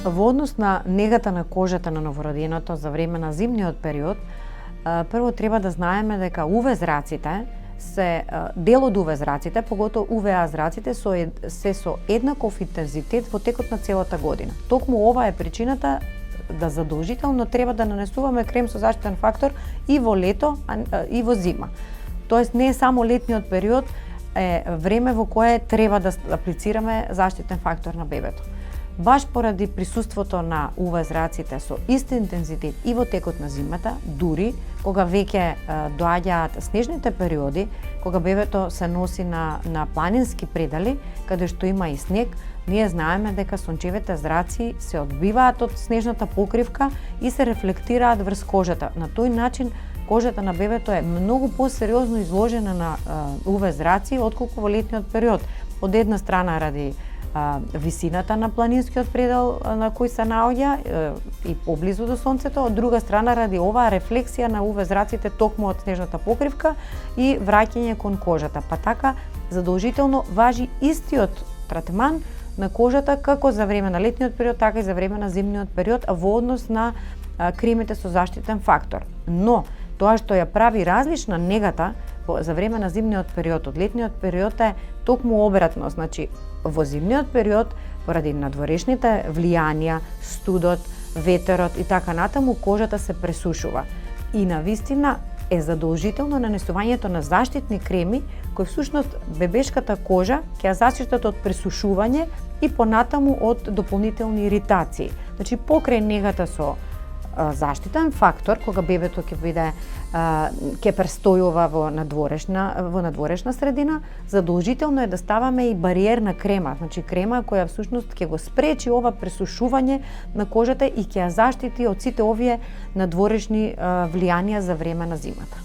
Во однос на негата на кожата на новороденото за време на зимниот период, прво треба да знаеме дека UV зраците се дел од UV зраците, поготово UVA зраците се со еднаков интензитет во текот на целата година. Токму ова е причината да задолжително треба да нанесуваме крем со заштитен фактор и во лето и во зима. Тоест не е само летниот период е време во кое треба да аплицираме заштитен фактор на бебето. Баш поради присуството на UV зраците со ист интензитет и во текот на зимата, дури кога веќе доаѓаат снежните периоди, кога бебето се носи на планински предали, каде што има и снег, ние знаеме дека сончевите зраци се одбиваат од снежната покривка и се рефлектираат врз кожата. На тој начин кожата на бебето е многу посериозно изложена на UV зраци отколку во летниот период. Од една страна ради висината на планинскиот предел на кој се наоѓа и поблизу до сонцето, од друга страна ради оваа рефлексија на UV зраците токму од снежната покривка и враќање кон кожата. Па така задолжително важи истиот третман на кожата како за време на летниот период, така и за време на зимниот период во однос на кремите со заштитен фактор. Но тоа што ја прави различна негата за време на зимниот период од летниот период е токму обратно. Значи, во зимниот период, поради надворешните влијанија, студот, ветерот и така натаму, кожата се пресушува. И навистина е задолжително нанесувањето на заштитни креми, кои всушност бебешката кожа ќе ја заштитат од пресушување и понатаму од дополнителни иритации. Значи, покрај негата со заштитен фактор, кога бебето ќе престојува во надворешна средина, задолжително е да ставаме и бариерна крема, значи крема која всушност ќе го спречи ова пресушување на кожата и ќе ја заштити од сите овие надворешни влијанија за време на зимата.